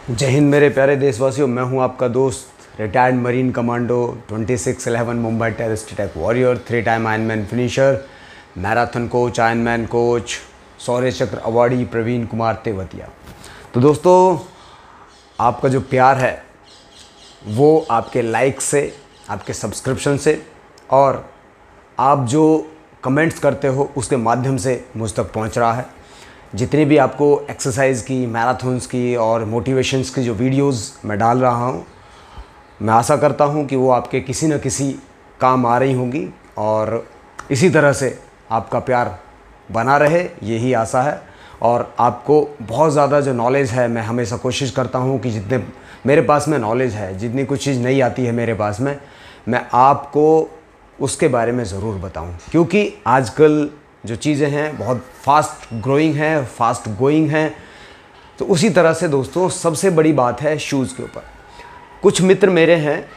जय हिंद मेरे प्यारे देशवासियों, मैं हूं आपका दोस्त retired marine commando 2611 Mumbai terrorist attack warrior, 3 time Ironman finisher, marathon coach, Ironman coach, Shaurya Chakra awardee Praveen Kumar Tewatia. तो दोस्तों, आपका जो प्यार है वो आपके लाइक से, आपके सब्सक्रिप्शन से और आप जो कमेंट्स करते हो उसके माध्यम से मुझ तक पहुंच रहा है। जितनी भी आपको एक्सरसाइज की, मैराथन्स की और मोटिवेशंस की जो वीडियोस मैं डाल रहा हूं, मैं आशा करता हूं कि वो आपके किसी न किसी काम आ रही होंगी और इसी तरह से आपका प्यार बना रहे, यही आशा है। और आपको बहुत ज़्यादा जो नॉलेज है, मैं हमेशा कोशिश करता हूं कि जितने मेरे पास में नॉलेज है, जितनी कुछ चीज़ नहीं आती है मेरे पास में, मैं आपको उसके बारे में ज़रूर बताऊं। क्योंकि आजकल जो चीज़ें हैं बहुत फास्ट ग्रोइंग हैं, फास्ट गोइंग हैं। तो उसी तरह से दोस्तों, सबसे बड़ी बात है शूज़ के ऊपर। कुछ मित्र मेरे हैं,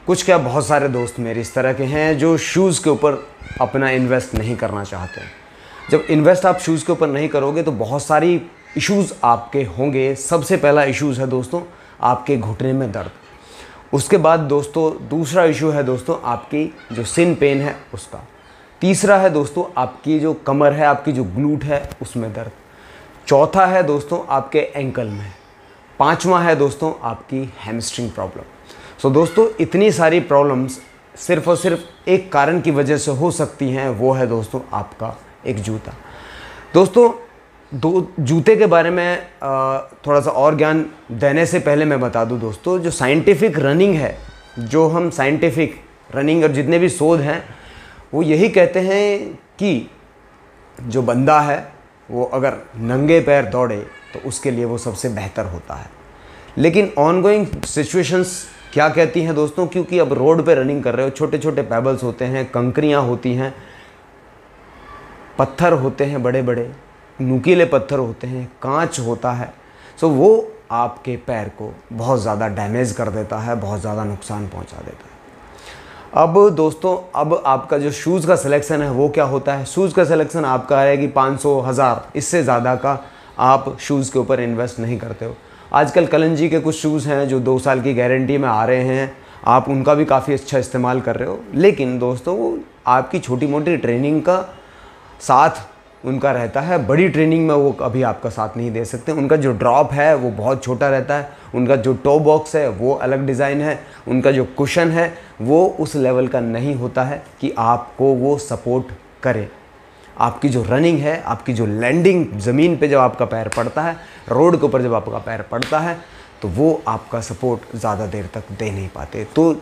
कुछ क्या बहुत सारे दोस्त मेरे इस तरह के हैं जो शूज़ के ऊपर अपना इन्वेस्ट नहीं करना चाहते। जब इन्वेस्ट आप शूज़ के ऊपर नहीं करोगे तो बहुत सारी इश्यूज़ आपके होंगे। सबसे पहला इश्यूज़ है दोस्तों आपके घुटने में दर्द। उसके बाद दोस्तों दूसरा इशू है दोस्तों आपकी जो सिन पेन है उसका। तीसरा है दोस्तों आपकी जो कमर है, आपकी जो ग्लूट है उसमें दर्द। चौथा है दोस्तों आपके एंकल में। पांचवा है दोस्तों आपकी हैमस्ट्रिंग प्रॉब्लम। सो दोस्तों, इतनी सारी प्रॉब्लम्स सिर्फ और सिर्फ एक कारण की वजह से हो सकती हैं, वो है दोस्तों आपका एक जूता। दोस्तों, जूते के बारे में थोड़ा सा और ज्ञान देने से पहले मैं बता दूं दोस्तों, जो साइंटिफिक रनिंग है, जो हम साइंटिफिक रनिंग और जितने भी शोध हैं वो यही कहते हैं कि जो बंदा है वो अगर नंगे पैर दौड़े तो उसके लिए वो सबसे बेहतर होता है। लेकिन ऑनगोइंग सिचुएशंस क्या कहती हैं दोस्तों, क्योंकि अब रोड पे रनिंग कर रहे हो, छोटे छोटे पेबल्स होते हैं, कंकरियाँ होती हैं, पत्थर होते हैं, बड़े बड़े नुकीले पत्थर होते हैं, कांच होता है। सो वो आपके पैर को बहुत ज़्यादा डैमेज कर देता है, बहुत ज़्यादा नुकसान पहुंचा देता है। अब दोस्तों, अब आपका जो शूज़ का सिलेक्शन है वो क्या होता है। शूज़ का सिलेक्शन आपका है कि 500, 1000 इससे ज़्यादा का आप शूज़ के ऊपर इन्वेस्ट नहीं करते हो। आजकल कलंजी के कुछ शूज़ हैं जो 2 साल की गारंटी में आ रहे हैं, आप उनका भी काफ़ी अच्छा इस्तेमाल कर रहे हो। लेकिन दोस्तों, वो आपकी छोटी मोटी ट्रेनिंग का साथ उनका रहता है, बड़ी ट्रेनिंग में वो कभी आपका साथ नहीं दे सकते। उनका जो ड्रॉप है वो बहुत छोटा रहता है, उनका जो टो बॉक्स है वो अलग डिज़ाइन है, उनका जो कुशन है वो उस लेवल का नहीं होता है कि आपको वो सपोर्ट करे। आपकी जो रनिंग है, आपकी जो लैंडिंग, ज़मीन पे जब आपका पैर पड़ता है, रोड के ऊपर जब आपका पैर पड़ता है, तो वो आपका सपोर्ट ज़्यादा देर तक दे नहीं पाते। तो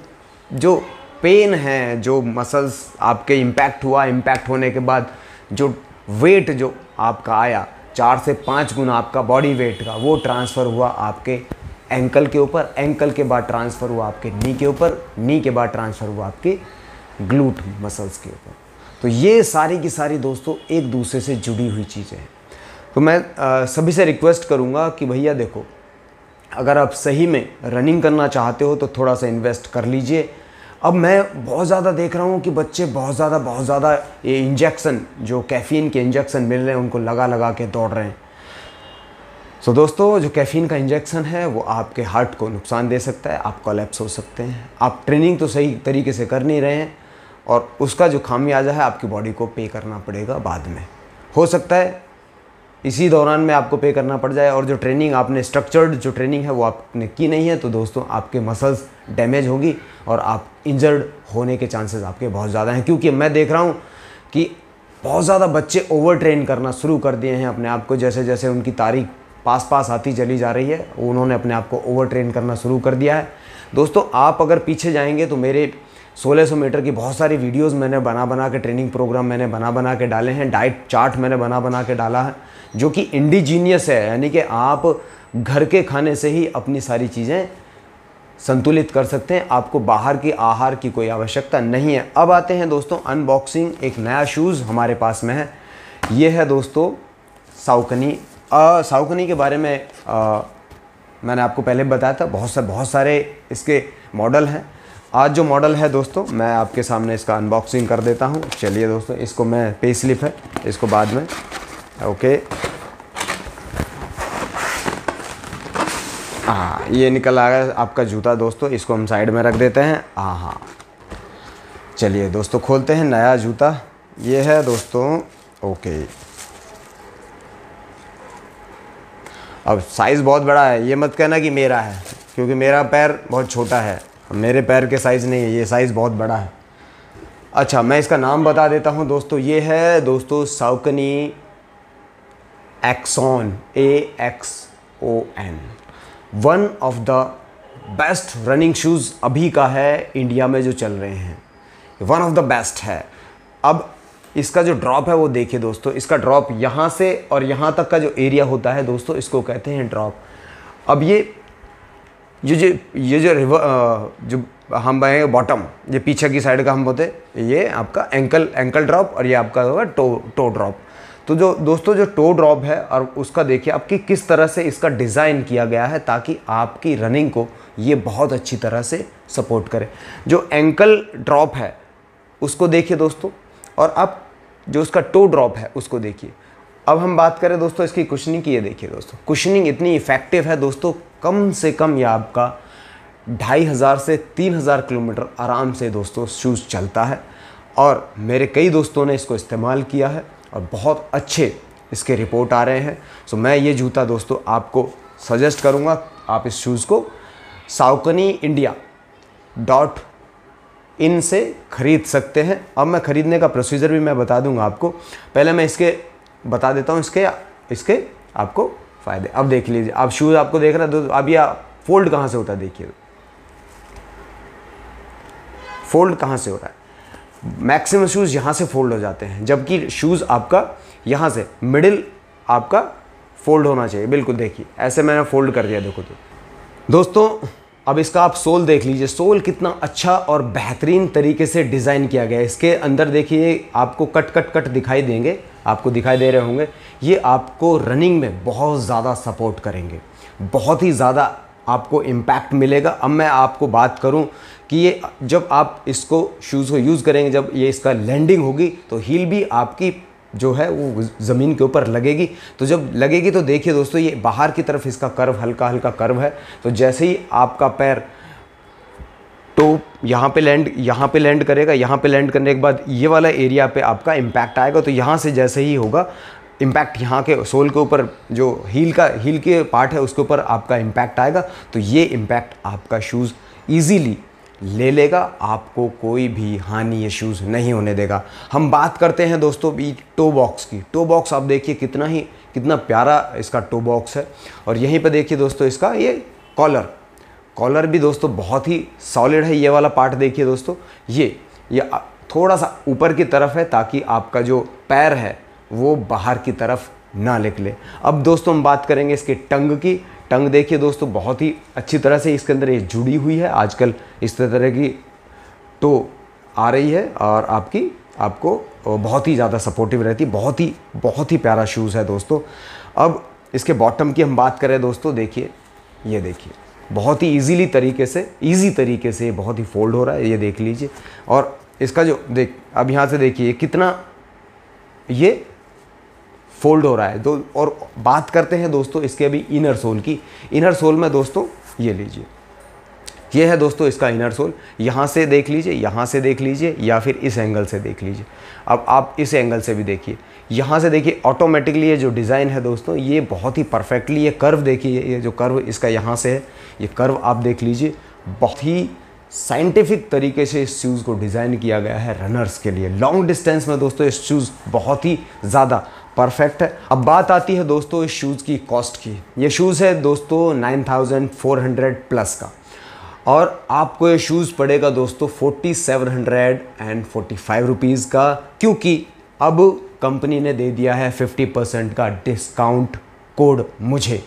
जो पेन है, जो मसल्स आपके इम्पैक्ट हुआ, इम्पैक्ट होने के बाद जो वेट जो आपका आया, 4 से 5 गुना आपका बॉडी वेट का, वो ट्रांसफ़र हुआ आपके एंकल के ऊपर, एंकल के बाद ट्रांसफ़र हुआ आपके नी के ऊपर, नी के बाद ट्रांसफ़र हुआ आपके ग्लूट मसल्स के ऊपर। तो ये सारी की सारी दोस्तों एक दूसरे से जुड़ी हुई चीज़ें हैं। तो मैं सभी से रिक्वेस्ट करूँगा कि भैया देखो, अगर आप सही में रनिंग करना चाहते हो तो थोड़ा सा इन्वेस्ट कर लीजिए। अब मैं बहुत ज़्यादा देख रहा हूँ कि बच्चे बहुत ज़्यादा ये इंजेक्शन, जो कैफ़ीन के इंजेक्शन मिल रहे हैं, उनको लगा लगा के दौड़ रहे हैं। सो दोस्तों, जो कैफ़ीन का इंजेक्शन है वो आपके हार्ट को नुकसान दे सकता है, आप कोलैप्स हो सकते हैं। आप ट्रेनिंग तो सही तरीके से कर नहीं रहे हैं और उसका जो खामियाजा है आपकी बॉडी को पे करना पड़ेगा बाद में। हो सकता है इसी दौरान में आपको पे करना पड़ जाए, और जो ट्रेनिंग आपने स्ट्रक्चर्ड जो ट्रेनिंग है वो आपने की नहीं है, तो दोस्तों आपके मसल्स डैमेज होगी और आप इंजर्ड होने के चांसेस आपके बहुत ज़्यादा हैं। क्योंकि मैं देख रहा हूँ कि बहुत ज़्यादा बच्चे ओवर ट्रेन करना शुरू कर दिए हैं अपने आप को। जैसे जैसे उनकी तारीख पास आती चली जा रही है, उन्होंने अपने आप को ओवर ट्रेन करना शुरू कर दिया है। दोस्तों, आप अगर पीछे जाएंगे तो मेरे 1600 मीटर की बहुत सारी वीडियोस मैंने बना के, ट्रेनिंग प्रोग्राम मैंने बना के डाले हैं, डाइट चार्ट मैंने बना के डाला है, जो कि इंडिजीनियस है। यानी कि आप घर के खाने से ही अपनी सारी चीज़ें संतुलित कर सकते हैं, आपको बाहर की आहार की कोई आवश्यकता नहीं है। अब आते हैं दोस्तों अनबॉक्सिंग। एक नया शूज़ हमारे पास में है, ये है दोस्तों साउकनी। साउकनी के बारे में मैंने आपको पहले बताया था, बहुत सारे इसके मॉडल हैं। आज जो मॉडल है दोस्तों, मैं आपके सामने इसका अनबॉक्सिंग कर देता हूं। चलिए दोस्तों, इसको मैं पे स्लिप है, इसको बाद में ओके। हाँ, ये निकल आ गया आपका जूता दोस्तों, इसको हम साइड में रख देते हैं। हाँ, चलिए दोस्तों खोलते हैं नया जूता। ये है दोस्तों, ओके। अब साइज़ बहुत बड़ा है, ये मत कहना कि मेरा है, क्योंकि मेरा पैर बहुत छोटा है, मेरे पैर के साइज़ नहीं है, ये साइज़ बहुत बड़ा है। अच्छा, मैं इसका नाम बता देता हूँ दोस्तों। ये है दोस्तों Saucony Axon, AXON, one of the best running shoes अभी का है इंडिया में जो चल रहे हैं, वन ऑफ द बेस्ट है। अब इसका जो ड्रॉप है वो देखिए दोस्तों, इसका ड्रॉप यहाँ से और यहाँ तक का जो एरिया होता है दोस्तों, इसको कहते हैं ड्रॉप। अब ये जो हम बनाएंगे बॉटम, ये पीछे की साइड का हम बोलते हैं, ये आपका एंकल ड्रॉप और ये आपका होगा टो ड्रॉप। तो जो दोस्तों जो टो ड्रॉप है और उसका देखिए आपकी किस तरह से इसका डिज़ाइन किया गया है ताकि आपकी रनिंग को ये बहुत अच्छी तरह से सपोर्ट करे। जो एंकल ड्रॉप है उसको देखिए दोस्तों, और अब जो उसका टो ड्रॉप है उसको देखिए। अब हम बात करें दोस्तों इसकी कुशनिंग की, ये देखिए दोस्तों, कुशनिंग इतनी इफ़ेक्टिव है दोस्तों, कम से कम यह आपका 2500 से 3000 किलोमीटर आराम से दोस्तों शूज़ चलता है। और मेरे कई दोस्तों ने इसको इस्तेमाल किया है और बहुत अच्छे इसके रिपोर्ट आ रहे हैं। सो मैं ये जूता दोस्तों आपको सजेस्ट करूँगा, आप इस शूज़ को sauconyindia.in से ख़रीद सकते हैं। अब मैं ख़रीदने का प्रोसीजर भी मैं बता दूंगा आपको, पहले मैं इसके बता देता हूँ इसके आपको फ़ायदे। अब देख लीजिए, आप शूज़ आपको देख रहे हैं, अब यह फोल्ड कहाँ से होता है, देखिए फोल्ड कहाँ से हो रहा है। मैक्सिमम शूज़ यहाँ से फोल्ड हो जाते हैं, जबकि शूज़ आपका यहाँ से मिडिल आपका फोल्ड होना चाहिए। बिल्कुल देखिए, ऐसे मैंने फोल्ड कर दिया, देखो तो दोस्तों। अब इसका आप सोल देख लीजिए, सोल कितना अच्छा और बेहतरीन तरीके से डिज़ाइन किया गया है। इसके अंदर देखिए आपको कट दिखाई देंगे, आपको दिखाई दे रहे होंगे, ये आपको रनिंग में बहुत ज़्यादा सपोर्ट करेंगे, बहुत ही ज़्यादा आपको इम्पैक्ट मिलेगा। अब मैं आपको बात करूं कि ये जब आप इसको शूज़ को यूज़ करेंगे, जब ये इसका लैंडिंग होगी तो हील भी आपकी जो है वो ज़मीन के ऊपर लगेगी। तो जब लगेगी तो देखिए दोस्तों, ये बाहर की तरफ इसका कर्व हल्का हल्का कर्व है। तो जैसे ही आपका पैर तो यहाँ पे लैंड करेगा, यहाँ पे लैंड करने के बाद ये वाला एरिया पे आपका इम्पैक्ट आएगा। तो यहाँ से जैसे ही होगा इम्पैक्ट, यहाँ के सोल के ऊपर जो हील के पार्ट है उसके ऊपर आपका इम्पैक्ट आएगा। तो ये इम्पैक्ट आपका शूज़ ईजीली ले लेगा, आपको कोई भी हानि ये शूज़ नहीं होने देगा। हम बात करते हैं दोस्तों भी टो बॉक्स की। टो बॉक्स आप देखिए कितना प्यारा इसका टो बॉक्स है। और यहीं पे देखिए दोस्तों इसका ये कॉलर भी दोस्तों बहुत ही सॉलिड है। ये वाला पार्ट देखिए दोस्तों, ये थोड़ा सा ऊपर की तरफ है ताकि आपका जो पैर है वो बाहर की तरफ ना निकले। अब दोस्तों हम बात करेंगे इसके टंग की। टंग देखिए दोस्तों, बहुत ही अच्छी तरह से इसके अंदर ये जुड़ी हुई है। आजकल इस तरह की टो आ रही है और आपको बहुत ही ज़्यादा सपोर्टिव रहती है। बहुत ही प्यारा शूज़ है दोस्तों। अब इसके बॉटम की हम बात करें दोस्तों, देखिए ये देखिए बहुत ही ईजी तरीके से बहुत ही फोल्ड हो रहा है, ये देख लीजिए। और इसका जो अब यहाँ से देखिए कितना ये फोल्ड हो रहा है। तो और बात करते हैं दोस्तों इसके अभी इनर सोल की। इनर सोल में दोस्तों ये लीजिए, ये है दोस्तों इसका इनर सोल। यहाँ से देख लीजिए या फिर इस एंगल से देख लीजिए। अब आप इस एंगल से भी देखिए, यहाँ से देखिए ऑटोमेटिकली ये जो डिज़ाइन है दोस्तों, ये बहुत ही परफेक्टली, ये कर्व देखिए, ये जो कर्व इसका यहाँ से है, ये कर्व आप देख लीजिए। बहुत ही साइंटिफिक तरीके से इस शूज़ को डिज़ाइन किया गया है रनर्स के लिए। लॉन्ग डिस्टेंस में दोस्तों इस शूज़ बहुत ही ज़्यादा परफेक्ट है। अब बात आती है दोस्तों इस शूज़ की कॉस्ट की। ये शूज़ है दोस्तों 9400 प्लस का, और आपको ये शूज़ पड़ेगा दोस्तों 4745 रुपीज़ का, क्योंकि अब कंपनी ने दे दिया है 50% का डिस्काउंट कोड मुझे।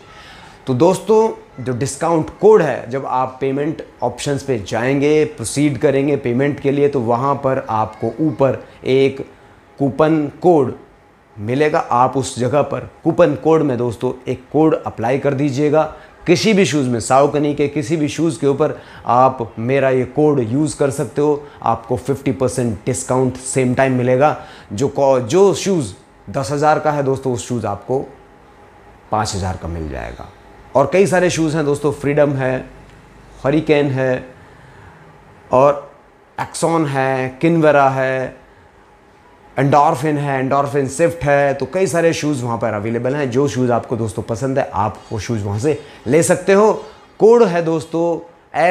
तो दोस्तों जो डिस्काउंट कोड है, जब आप पेमेंट ऑप्शंस पे जाएंगे, प्रोसीड करेंगे पेमेंट के लिए, तो वहाँ पर आपको ऊपर एक कूपन कोड मिलेगा। आप उस जगह पर कूपन कोड में दोस्तों एक कोड अप्लाई कर दीजिएगा। किसी भी शूज़ में, साउकनी के किसी भी शूज़ के ऊपर आप मेरा ये कोड यूज़ कर सकते हो। आपको 50% डिस्काउंट सेम टाइम मिलेगा। जो शूज़ 10,000 का है दोस्तों, उस शूज़ आपको 5,000 का मिल जाएगा। और कई सारे शूज़ हैं दोस्तों, फ्रीडम है, हरिकेन है, और एक्सॉन है, किनवेरा है, एंडोर्फिन है, एंडोर्फिन स्विफ्ट है। तो कई सारे शूज़ वहाँ पर अवेलेबल हैं। जो शूज़ आपको दोस्तों पसंद है आप वो शूज़ वहाँ से ले सकते हो। कोड है दोस्तों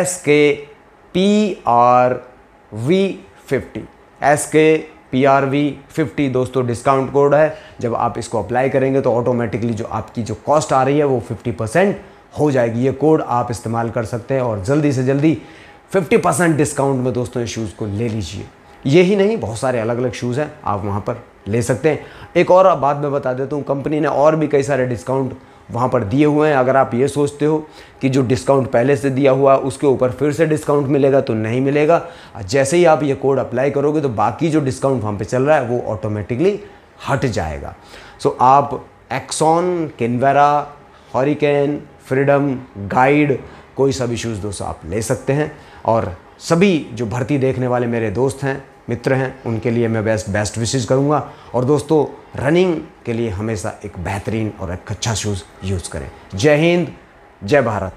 SKPRV50, SKPRV50 दोस्तों डिस्काउंट कोड है। जब आप इसको अप्लाई करेंगे तो ऑटोमेटिकली जो आपकी जो कॉस्ट आ रही है वो 50% हो जाएगी। ये कोड आप इस्तेमाल कर सकते हैं और जल्दी से जल्दी 50% डिस्काउंट में दोस्तों ये शूज़ को ले लीजिए। यही नहीं, बहुत सारे अलग अलग शूज़ हैं, आप वहाँ पर ले सकते हैं। एक और बात मैं बता देता हूँ, कंपनी ने और भी कई सारे डिस्काउंट वहाँ पर दिए हुए हैं। अगर आप ये सोचते हो कि जो डिस्काउंट पहले से दिया हुआ है उसके ऊपर फिर से डिस्काउंट मिलेगा, तो नहीं मिलेगा। जैसे ही आप ये कोड अप्लाई करोगे तो बाकी जो डिस्काउंट वहाँ पे चल रहा है वो ऑटोमेटिकली हट जाएगा। सो आप एक्सॉन, किनवेरा, हरिकेन, फ्रीडम, गाइड, कोई सा भी शूज़ दोस्तों आप ले सकते हैं। और सभी जो भर्ती देखने वाले मेरे दोस्त हैं, मित्र हैं, उनके लिए मैं बेस्ट विशेस करूंगा। और दोस्तों रनिंग के लिए हमेशा एक बेहतरीन और एक अच्छा शूज़ यूज़ करें। जय हिंद, जय भारत।